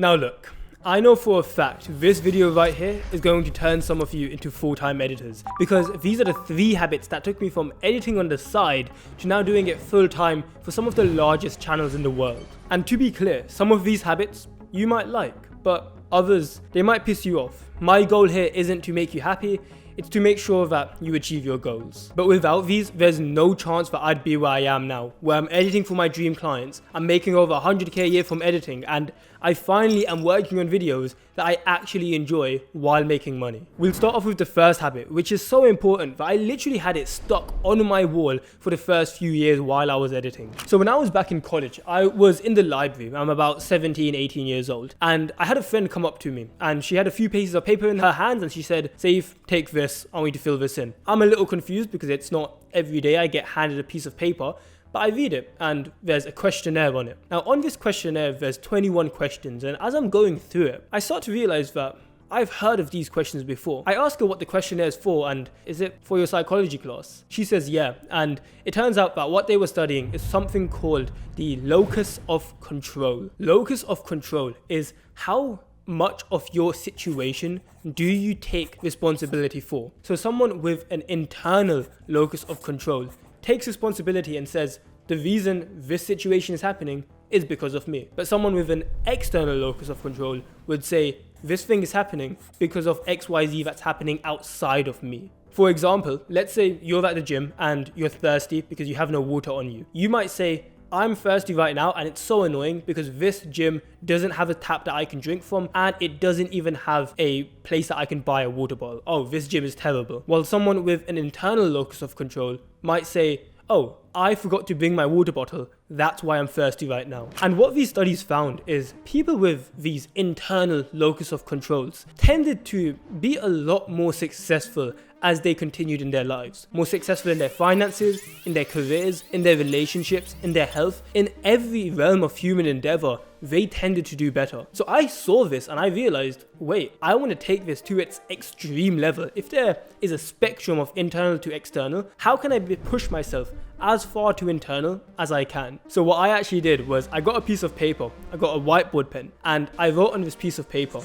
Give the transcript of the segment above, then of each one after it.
Now look, I know for a fact this video right here is going to turn some of you into full-time editors, because these are the 3 habits that took me from editing on the side to now doing it full-time for some of the largest channels in the world. And to be clear, some of these habits you might like, but others, they might piss you off. My goal here isn't to make you happy, it's to make sure that you achieve your goals. But without these, there's no chance that I'd be where I am now, where I'm editing for my dream clients, I'm making over 100k a year from editing, and I finally am working on videos that I actually enjoy while making money. We'll start off with the first habit, which is so important that I literally had it stuck on my wall for the first few years while I was editing. So when I was back in college, I was in the library. I'm about 17, 18 years old. And I had a friend come up to me and she had a few pieces of paper in her hands and she said, "Sayeef, take this, I want you to fill this in." I'm a little confused because it's not every day I get handed a piece of paper, but I read it and there's a questionnaire on it. Now on this questionnaire there's 21 questions, and as I'm going through it, I start to realize that I've heard of these questions before. I ask her what the questionnaire is for and is it for your psychology class? She says yeah, and it turns out that what they were studying is something called the locus of control. Locus of control is how much of your situation do you take responsibility for. So someone with an internal locus of control takes responsibility and says, the reason this situation is happening is because of me. But someone with an external locus of control would say, this thing is happening because of XYZ that's happening outside of me. For example, let's say you're at the gym and you're thirsty because you have no water on you. You might say, I'm thirsty right now and it's so annoying because this gym doesn't have a tap that I can drink from and it doesn't even have a place that I can buy a water bottle. Oh, this gym is terrible. While someone with an internal locus of control might say, oh, I forgot to bring my water bottle, that's why I'm thirsty right now. And what these studies found is people with these internal locus of controls tended to be a lot more successful as they continued in their lives. More successful in their finances, in their careers, in their relationships, in their health, in every realm of human endeavor, they tended to do better. So I saw this and I realized, wait, I want to take this to its extreme level. If there is a spectrum of internal to external, how can I push myself as far to internal as I can? So what I actually did was I got a piece of paper, I got a whiteboard pen, and I wrote on this piece of paper,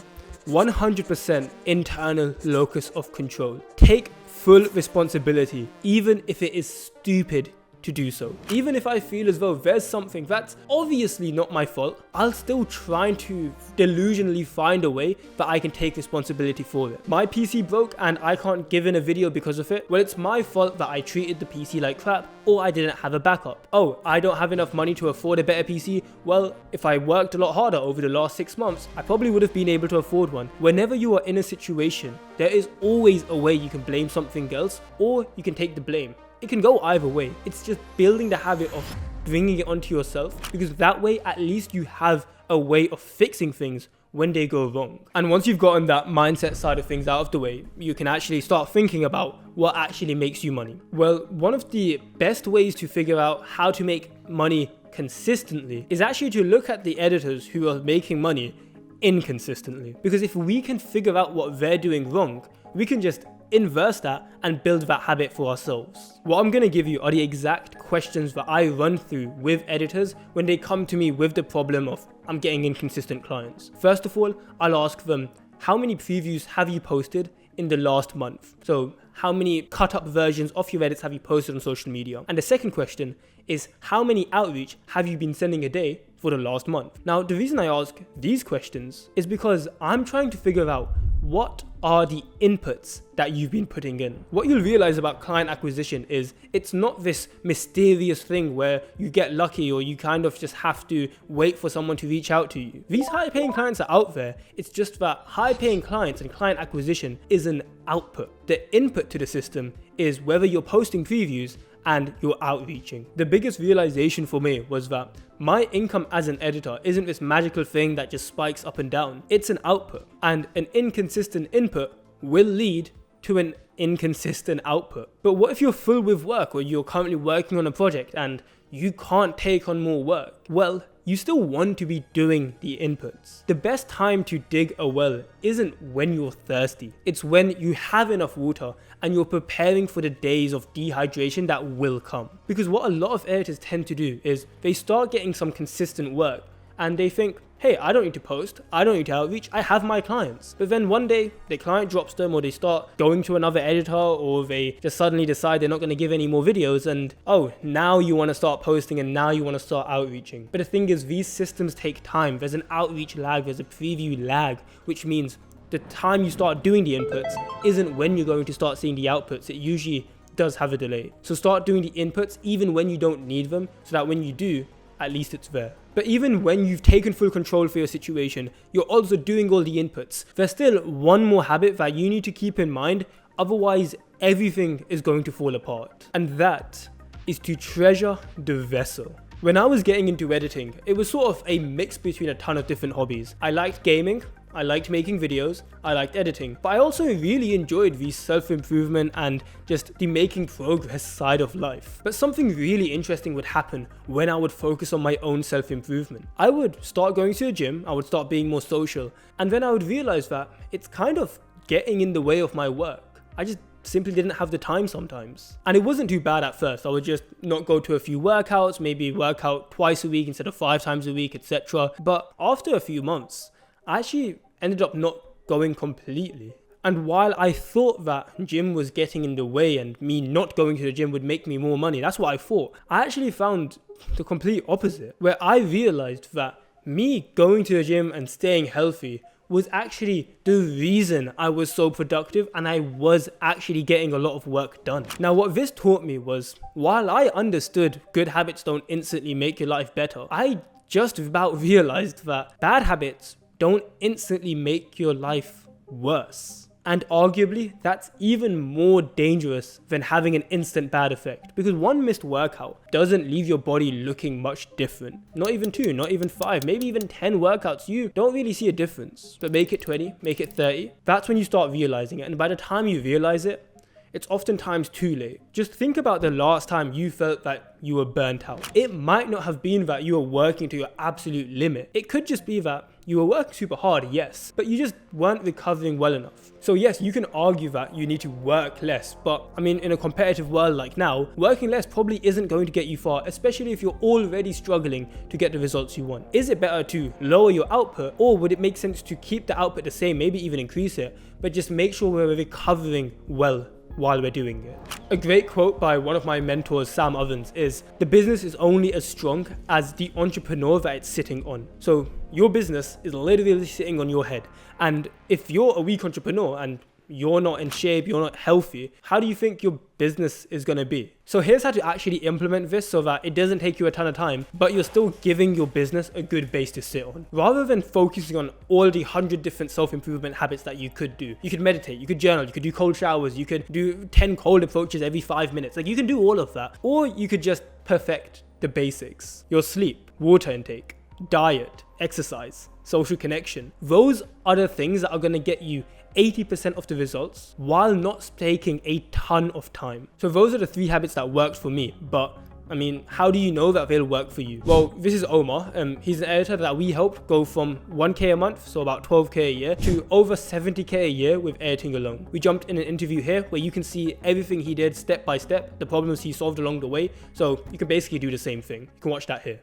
100% internal locus of control. Take full responsibility, even if it is stupid to do so. Even if I feel as though there's something that's obviously not my fault, I'll still try to delusionally find a way that I can take responsibility for it. My PC broke and I can't give in a video because of it. Well, it's my fault that I treated the PC like crap or I didn't have a backup. Oh, I don't have enough money to afford a better PC. Well, if I worked a lot harder over the last 6 months, I probably would have been able to afford one. Whenever you are in a situation, there is always a way you can blame something else or you can take the blame. It can go either way. It's just building the habit of bringing it onto yourself, because that way at least you have a way of fixing things when they go wrong. And once you've gotten that mindset side of things out of the way, you can actually start thinking about what actually makes you money. Well, one of the best ways to figure out how to make money consistently is actually to look at the editors who are making money inconsistently. Because if we can figure out what they're doing wrong, we can just inverse that and build that habit for ourselves. What I'm going to give you are the exact questions that I run through with editors when they come to me with the problem of I'm getting inconsistent clients. First of all, I'll ask them, how many previews have you posted in the last month? So how many cut up versions of your edits have you posted on social media? And the second question is, how many outreach have you been sending a day for the last month? Now, the reason I ask these questions is because I'm trying to figure out what are the inputs that you've been putting in. What you'll realize about client acquisition is it's not this mysterious thing where you get lucky or you kind of just have to wait for someone to reach out to you. These high paying clients are out there. It's just that high paying clients and client acquisition is an output. The input to the system is whether you're posting previews and you're outreaching. The biggest realization for me was that my income as an editor isn't this magical thing that just spikes up and down. It's an output, and an inconsistent input will lead to an inconsistent output. But what if you're full with work or you're currently working on a project and you can't take on more work? Well, you still want to be doing the inputs. The best time to dig a well isn't when you're thirsty. It's when you have enough water and you're preparing for the days of dehydration that will come. Because what a lot of editors tend to do is they start getting some consistent work and they think, hey, I don't need to post, I don't need to outreach, I have my clients. But then one day the client drops them, or they start going to another editor, or they just suddenly decide they're not going to give any more videos, and oh, now you want to start posting and now you want to start outreaching. But the thing is, these systems take time. There's an outreach lag, there's a preview lag, which means the time you start doing the inputs isn't when you're going to start seeing the outputs. It usually does have a delay. So start doing the inputs even when you don't need them, so that when you do, at least it's there. But even when you've taken full control for your situation, you're also doing all the inputs. There's still one more habit that you need to keep in mind, otherwise everything is going to fall apart. And that is to treasure the vessel. When I was getting into editing, it was sort of a mix between a ton of different hobbies. I liked gaming, I liked making videos, I liked editing, but I also really enjoyed the self-improvement and just the making progress side of life. But something really interesting would happen when I would focus on my own self-improvement. I would start going to the gym, I would start being more social, and then I would realize that it's kind of getting in the way of my work. I just simply didn't have the time sometimes. And it wasn't too bad at first. I would just not go to a few workouts, maybe work out twice a week instead of 5 times a week, etc. But after a few months, I actually ended up not going completely. And while I thought that gym was getting in the way and me not going to the gym would make me more money, that's what I thought, I actually found the complete opposite, where I realized that me going to the gym and staying healthy was actually the reason I was so productive, and I was actually getting a lot of work done. Now, what this taught me was, while I understood good habits don't instantly make your life better, I just about realized that bad habits don't instantly make your life worse. And arguably, that's even more dangerous than having an instant bad effect, because one missed workout doesn't leave your body looking much different. Not even 2, not even 5, maybe even 10 workouts, you don't really see a difference. But make it 20, make it 30, that's when you start realizing it. And by the time you realize it, it's oftentimes too late. Just think about the last time you felt that you were burnt out. It might not have been that you were working to your absolute limit. It could just be that you were working super hard, yes, but you just weren't recovering well enough. So yes, you can argue that you need to work less, but I mean, in a competitive world like now, working less probably isn't going to get you far, especially if you're already struggling to get the results you want. Is it better to lower your output, or would it make sense to keep the output the same, maybe even increase it, but just make sure we're recovering well while we're doing it? A great quote by one of my mentors, Sam Ovens, is, "The business is only as strong as the entrepreneur that it's sitting on." So your business is literally sitting on your head. And if you're a weak entrepreneur and you're not in shape, you're not healthy, how do you think your business is going to be? So here's how to actually implement this so that it doesn't take you a ton of time, but you're still giving your business a good base to sit on. Rather than focusing on all the 100 different self-improvement habits that you could do, you could meditate, you could journal, you could do cold showers, you could do 10 cold approaches every 5 minutes. Like, you can do all of that. Or you could just perfect the basics. Your sleep, water intake, diet, exercise, social connection. Those are the things that are going to get you 80% of the results while not taking a ton of time. So those are the 3 habits that worked for me. But I mean, how do you know that they'll work for you? Well, this is Omar. He's an editor that we helped go from 1K a month, so about 12K a year, to over 70K a year with editing alone. We jumped in an interview here where you can see everything he did step by step, the problems he solved along the way. So you can basically do the same thing. You can watch that here.